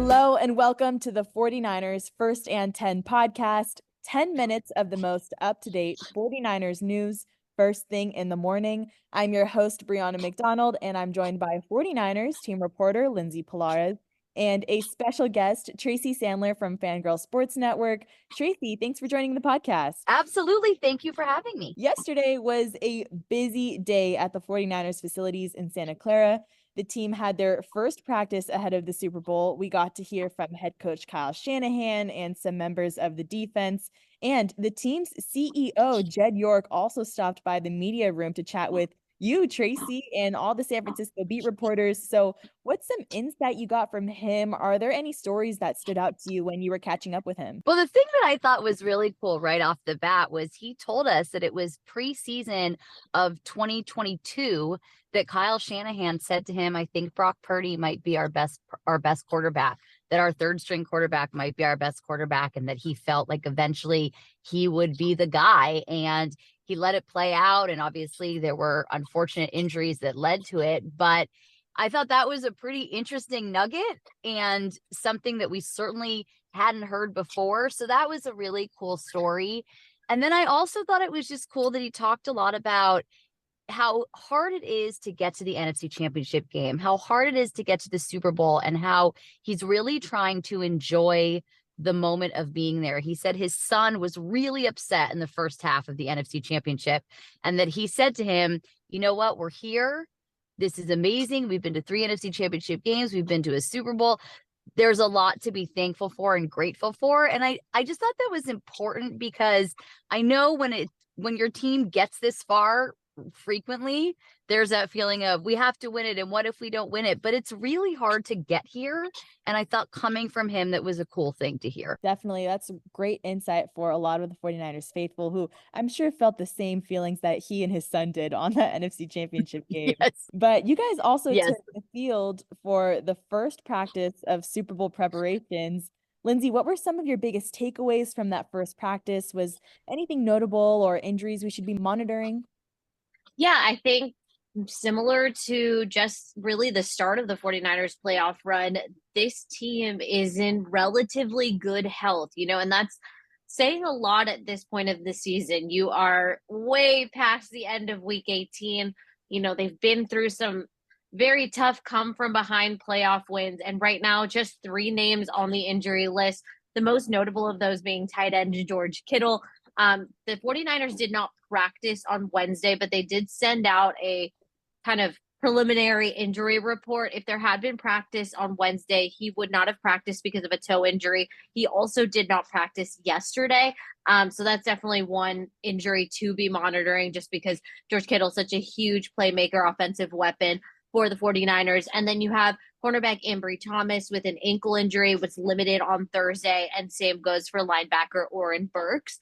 Hello and welcome to the 49ers First and 10 podcast, 10 minutes of the most up-to-date 49ers news first thing in the morning. I'm your host, Brianna McDonald, and I'm joined by 49ers team reporter Lindsay Polares and a special guest, Tracy Sandler from Fangirl Sports Network. Tracy, thanks for joining the podcast. Absolutely. Thank you for having me. Yesterday was a busy day at the 49ers facilities in Santa Clara. The team had their first practice ahead of the Super Bowl. We got to hear from head coach Kyle Shanahan and some members of the defense. And the team's CEO, Jed York, also stopped by the media room to chat with you, Tracy, and all the San Francisco beat reporters. So what's some insight you got from him? Are there any stories that stood out to you when you were catching up with him? Well, the thing that I thought was really cool right off the bat was he told us that it was preseason of 2022 that Kyle Shanahan said to him, I think Brock Purdy might be our best quarterback, that our third string quarterback might be our best quarterback, and that he felt like eventually he would be the guy. And he let it play out. And obviously there were unfortunate injuries that led to it. But I thought that was a pretty interesting nugget and something that we certainly hadn't heard before. So that was a really cool story. And then I also thought it was just cool that he talked a lot about how hard it is to get to the NFC Championship game, how hard it is to get to the Super Bowl, and how he's really trying to enjoy the moment of being there. He said his son was really upset in the first half of the NFC Championship, and that he said to him, you know what, we're here. This is amazing. We've been to 3 NFC Championship games. We've been to a Super Bowl. There's a lot to be thankful for and grateful for. And I just thought that was important, because I know when your team gets this far, frequently there's that feeling of we have to win it, and what if we don't win it? But it's really hard to get here. And I thought coming from him, that was a cool thing to hear. Definitely. That's great insight for a lot of the 49ers faithful, who I'm sure felt the same feelings that he and his son did on that NFC Championship game. Yes. But you guys also Yes. took the field for the first practice of Super Bowl preparations. Lindsay, what were some of your biggest takeaways from that first practice? Was anything notable or injuries we should be monitoring? Yeah, I think similar to just really the start of the 49ers playoff run, this team is in relatively good health, and that's saying a lot at this point of the season. You are way past the end of week 18. They've been through some very tough come from behind playoff wins. And right now, just 3 names on the injury list, the most notable of those being tight end George Kittle. The 49ers did not practice on Wednesday, but they did send out a kind of preliminary injury report. If there had been practice on Wednesday, he would not have practiced because of a toe injury. He also did not practice yesterday. So that's definitely one injury to be monitoring, just because George Kittle is such a huge playmaker, offensive weapon for the 49ers. And then you have cornerback Ambry Thomas with an ankle injury, was limited on Thursday. And same goes for linebacker Oren Burks,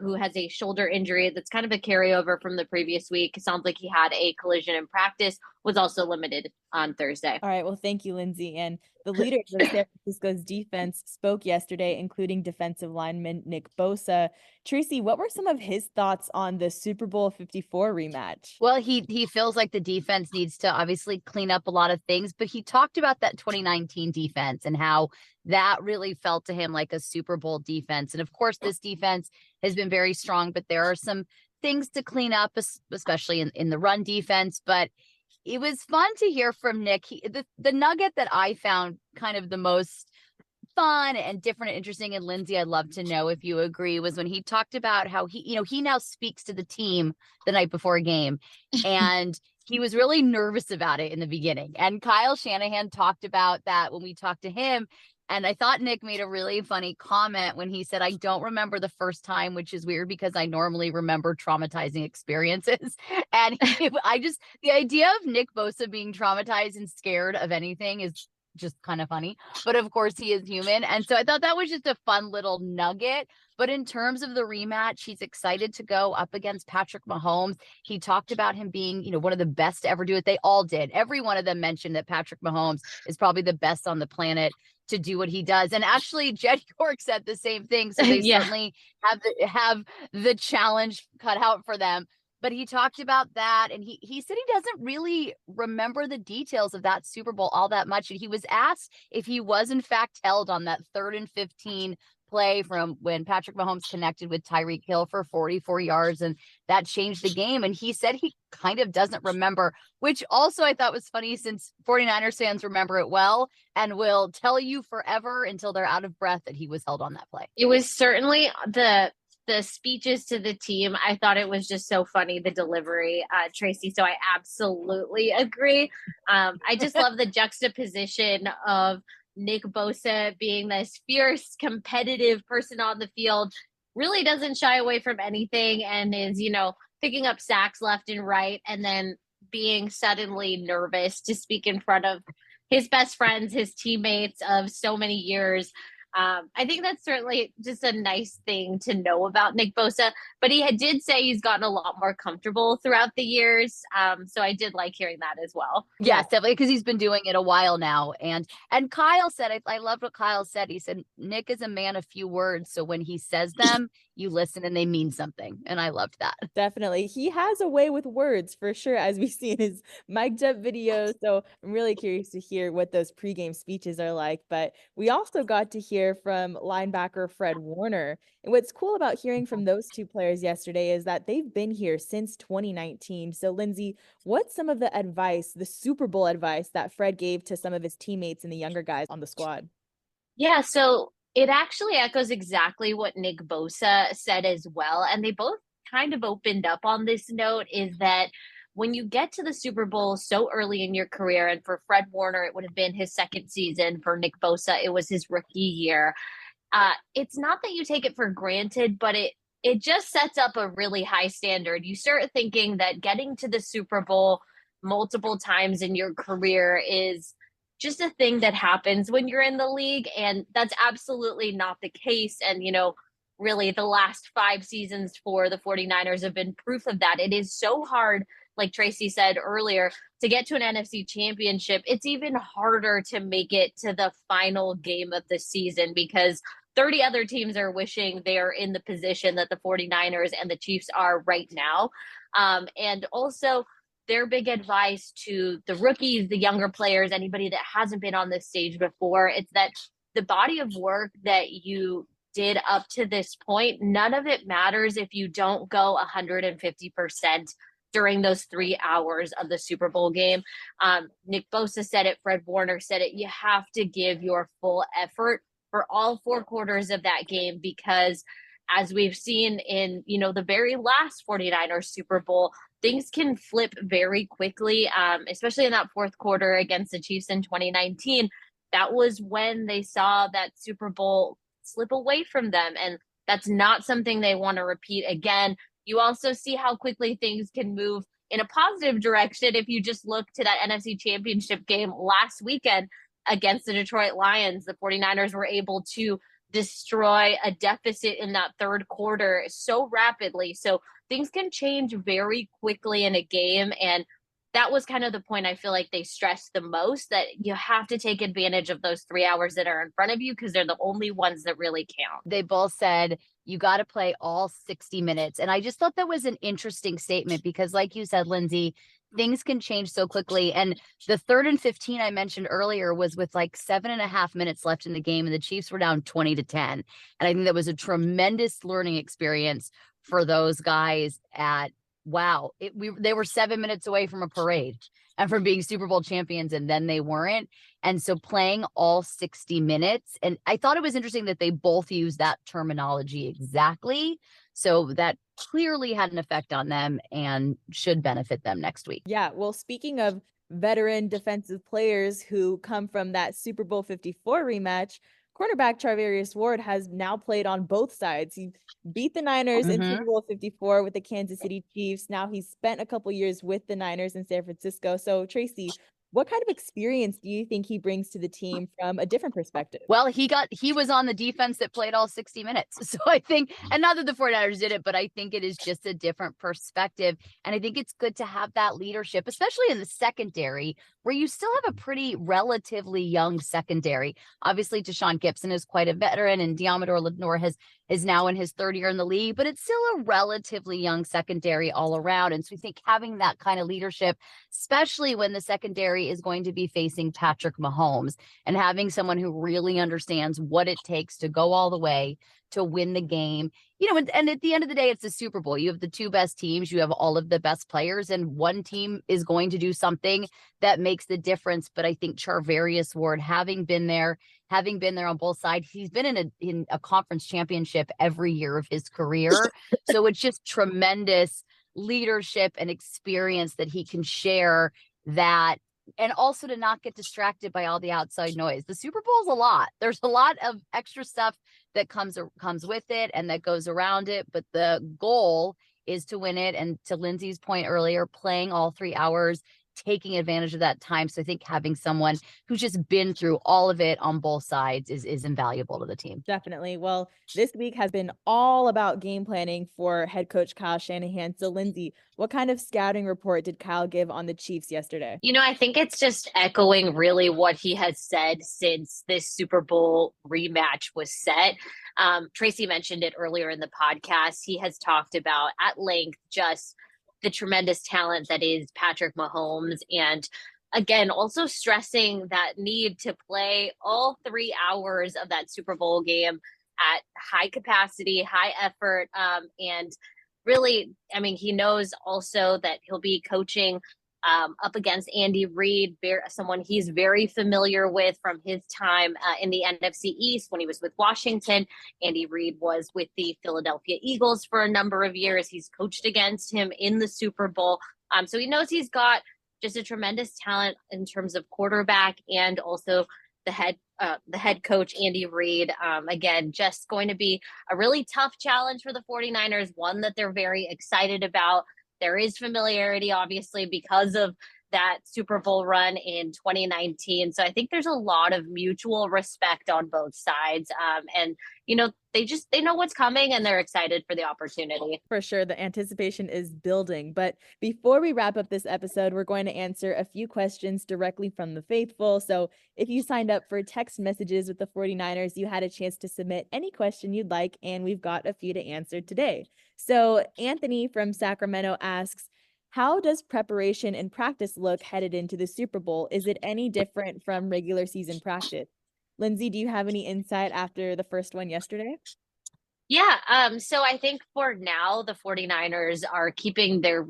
who has a shoulder injury that's kind of a carryover from the previous week. It sounds like he had a collision in practice, was also limited on Thursday. All right. Well, thank you, Lindsay. And the leaders of San Francisco's defense spoke yesterday, including defensive lineman Nick Bosa. Tracy, what were some of his thoughts on the Super Bowl 54 rematch? Well, he feels like the defense needs to obviously clean up a lot of things, but he talked about that 2019 defense and how that really felt to him like a Super Bowl defense. And of course, this defense has been very strong, but there are some things to clean up, especially in the run defense. But it was fun to hear from Nick. The nugget that I found kind of the most fun and different and interesting, and Lindsay, I'd love to know if you agree, was when he talked about how he now speaks to the team the night before a game, and he was really nervous about it in the beginning. And Kyle Shanahan talked about that when we talked to him. And I thought Nick made a really funny comment when he said, I don't remember the first time, which is weird because I normally remember traumatizing experiences. And the idea of Nick Bosa being traumatized and scared of anything is just kind of funny. But of course, he is human. And so I thought that was just a fun little nugget. But in terms of the rematch, he's excited to go up against Patrick Mahomes. He talked about him being, one of the best to ever do it. They all did. Every one of them mentioned that Patrick Mahomes is probably the best on the planet to do what he does. And actually, Jed York said the same thing. So they certainly have the challenge cut out for them. but he talked about that, and he said he doesn't really remember the details of that Super Bowl all that much. And he was asked if he was in fact held on that 3rd and 15 play from when Patrick Mahomes connected with Tyreek Hill for 44 yards, and that changed the game. And he said he kind of doesn't remember, which also I thought was funny, since 49ers fans remember it well and will tell you forever until they're out of breath that he was held on that play. It was certainly the speeches to the team. I thought it was just so funny, the delivery, Tracy. So I absolutely agree. I just love the juxtaposition of Nick Bosa being this fierce, competitive person on the field, really doesn't shy away from anything, and is, picking up sacks left and right, and then being suddenly nervous to speak in front of his best friends, his teammates of so many years. I think that's certainly just a nice thing to know about Nick Bosa, but he did say he's gotten a lot more comfortable throughout the years. So I did like hearing that as well. Yes, definitely, because he's been doing it a while now. And Kyle said, I loved what Kyle said. He said, Nick is a man of few words. So when he says them, you listen and they mean something. And I loved that. Definitely. He has a way with words for sure, as we see in his mic'd up videos. So I'm really curious to hear what those pregame speeches are like. But we also got to hear from linebacker Fred Warner. And what's cool about hearing from those two players yesterday is that they've been here since 2019. So Lindsay, what's some of the advice, the Super Bowl advice that Fred gave to some of his teammates and the younger guys on the squad? Yeah, so it actually echoes exactly what Nick Bosa said as well. And they both kind of opened up on this note, is that when you get to the Super Bowl so early in your career, and for Fred Warner, it would have been his second season. For Nick Bosa, it was his rookie year. It's not that you take it for granted, but it just sets up a really high standard. You start thinking that getting to the Super Bowl multiple times in your career is just a thing that happens when you're in the league. And that's absolutely not the case. And, really the last 5 seasons for the 49ers have been proof of that. It is so hard, like Tracy said earlier, to get to an NFC championship. It's even harder to make it to the final game of the season, because 30 other teams are wishing they are in the position that the 49ers and the Chiefs are right now. And also, their big advice to the rookies, the younger players, anybody that hasn't been on this stage before, it's that the body of work that you did up to this point, none of it matters if you don't go 150% during those 3 hours of the Super Bowl game. Nick Bosa said it, Fred Warner said it, you have to give your full effort for all 4 quarters of that game, because as we've seen in, the very last 49ers Super Bowl, things can flip very quickly, especially in that fourth quarter against the Chiefs in 2019. That was when they saw that Super Bowl slip away from them, and that's not something they want to repeat again. You also see how quickly things can move in a positive direction if you just look to that NFC Championship game last weekend against the Detroit Lions. The 49ers were able to destroy a deficit in that third quarter so rapidly. So things can change very quickly in a game. And that was kind of the point I feel like they stressed the most, that you have to take advantage of those 3 hours that are in front of you, because they're the only ones that really count. They both said you got to play all 60 minutes. And I just thought that was an interesting statement, because like you said, Lindsay, things can change so quickly. And the 3rd and 15 I mentioned earlier was with like 7.5 minutes left in the game, and the Chiefs were down 20-10. And I think that was a tremendous learning experience for those guys they were 7 minutes away from a parade and from being Super Bowl champions, and then they weren't. And so playing all 60 minutes, and I thought it was interesting that they both used that terminology exactly. So that clearly had an effect on them and should benefit them next week. Yeah, well, speaking of veteran defensive players who come from that Super Bowl 54 rematch, cornerback Charvarius Ward has now played on both sides. He beat the Niners in Super Bowl 54 with the Kansas City Chiefs. Now he's spent a couple years with the Niners in San Francisco. So Tracy, what kind of experience do you think he brings to the team from a different perspective? Well, he was on the defense that played all 60 minutes. So I think, and not that the 49ers did it, but I think it is just a different perspective. And I think it's good to have that leadership, especially in the secondary, where you still have a pretty relatively young secondary. Obviously, Deshaun Gibson is quite a veteran, and Deommodore Lenoir has is now in his third year in the league, but it's still a relatively young secondary all around. And so we think having that kind of leadership, especially when the secondary is going to be facing Patrick Mahomes, and having someone who really understands what it takes to go all the way to win the game, and at the end of the day, it's the Super Bowl. You have the two best teams, you have all of the best players, and one team is going to do something that makes the difference. But I think Charvarius Ward, having been there on both sides, he's been in a conference championship every year of his career. So it's just tremendous leadership and experience that he can share that. And also to not get distracted by all the outside noise. The Super Bowl is a lot. There's a lot of extra stuff that comes with it and that goes around it. But the goal is to win it. And to Lindsay's point earlier, playing all 3 hours, taking advantage of that time. So I think having someone who's just been through all of it on both sides is invaluable to the team. Definitely. Well, this week has been all about game planning for head coach Kyle Shanahan. So Lindsay, what kind of scouting report did Kyle give on the Chiefs yesterday? I think it's just echoing really what he has said since this Super Bowl rematch was set. Tracy mentioned it earlier in the podcast. He has talked about at length just the tremendous talent that is Patrick Mahomes. And again, also stressing that need to play all 3 hours of that Super Bowl game at high capacity, high effort. And really, he knows also that he'll be coaching up against Andy Reid, someone he's very familiar with from his time in the NFC East when he was with Washington. Andy Reid was with the Philadelphia Eagles for a number of years. He's coached against him in the Super Bowl. So he knows he's got just a tremendous talent in terms of quarterback and also the head coach, Andy Reid. Again, just going to be a really tough challenge for the 49ers, one that they're very excited about. There is familiarity, obviously, because of that Super Bowl run in 2019. So I think there's a lot of mutual respect on both sides. And, they know what's coming and they're excited for the opportunity. For sure. The anticipation is building. But before we wrap up this episode, we're going to answer a few questions directly from the faithful. So if you signed up for text messages with the 49ers, you had a chance to submit any question you'd like, and we've got a few to answer today. So Anthony from Sacramento asks, how does preparation and practice look headed into the Super Bowl? Is it any different from regular season practice? Lindsay, do you have any insight after the first one yesterday? Yeah. So I think for now, the 49ers are keeping their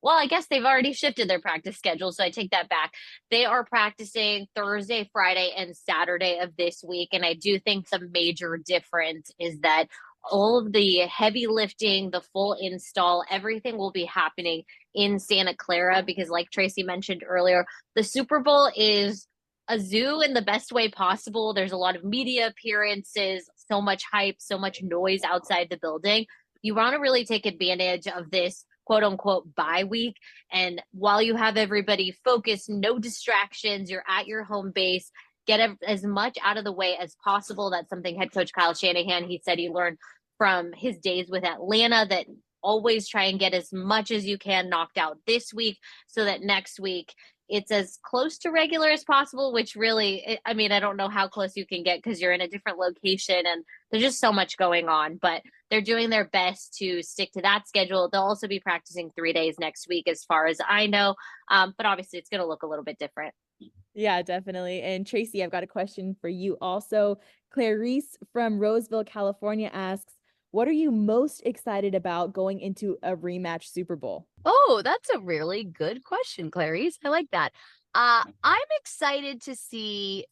I guess they've already shifted their practice schedule. So I take that back. They are practicing Thursday, Friday, and Saturday of this week. And I do think the major difference is that all of the heavy lifting, the full install, everything will be happening in Santa Clara because, like Tracy mentioned earlier, the Super Bowl is a zoo in the best way possible. There's a lot of media appearances, so much hype, so much noise outside the building. You want to really take advantage of this quote unquote bye week. And while you have everybody focused, no distractions, you're at your home base, get as much out of the way as possible. That's something head coach Kyle Shanahan, he said he learned from his days with Atlanta, that always try and get as much as you can knocked out this week so that next week it's as close to regular as possible, which really, I don't know how close you can get because you're in a different location and there's just so much going on, but they're doing their best to stick to that schedule. They'll also be practicing 3 days next week, as far as I know. But obviously it's going to look a little bit different. Yeah, definitely. And Tracy, I've got a question for you also. Clarice from Roseville, California asks, what are you most excited about going into a rematch Super Bowl? Oh, that's a really good question, Clarice. I like that. I'm excited to see.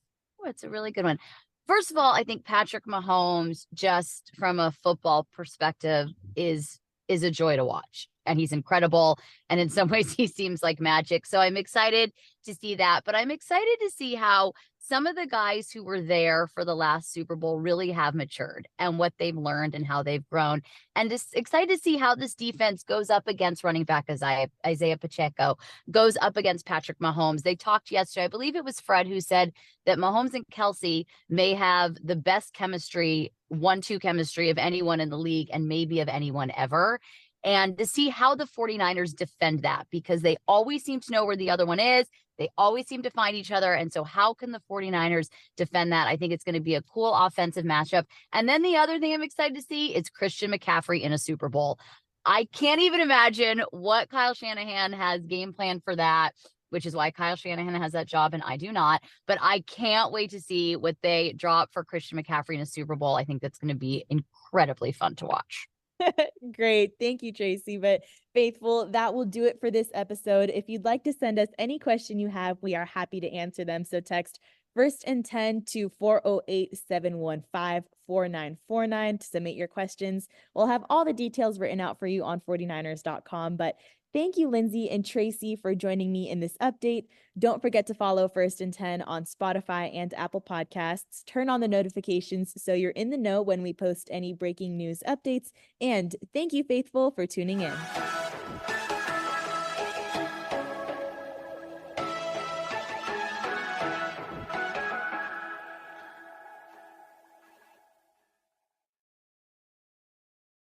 It's a really good one. First of all, I think Patrick Mahomes, just from a football perspective, is a joy to watch. And he's incredible. And in some ways, he seems like magic. So I'm excited to see that. But I'm excited to see how some of the guys who were there for the last Super Bowl really have matured and what they've learned and how they've grown. And just excited to see how this defense goes up against running back Isaiah Pacheco, goes up against Patrick Mahomes. They talked yesterday, I believe it was Fred who said that Mahomes and Kelsey may have the best chemistry, 1-2 chemistry of anyone in the league and maybe of anyone ever. And to see how the 49ers defend that, because they always seem to know where the other one is. They always seem to find each other. And so how can the 49ers defend that? I think it's going to be a cool offensive matchup. And then the other thing I'm excited to see is Christian McCaffrey in a Super Bowl. I can't even imagine what Kyle Shanahan has game planned for that, which is why Kyle Shanahan has that job and I do not. But I can't wait to see what they drop for Christian McCaffrey in a Super Bowl. I think that's going to be incredibly fun to watch. Great. Thank you, Tracy. But faithful, that will do it for this episode. If you'd like to send us any question you have, we are happy to answer them. So text First and 10 to 408-715-4949 to submit your questions. We'll have all the details written out for you on 49ers.com. But thank you, Lindsay and Tracy, for joining me in this update. Don't forget to follow First and 10 on Spotify and Apple Podcasts. Turn on the notifications so you're in the know when we post any breaking news updates. And thank you, Faithful, for tuning in.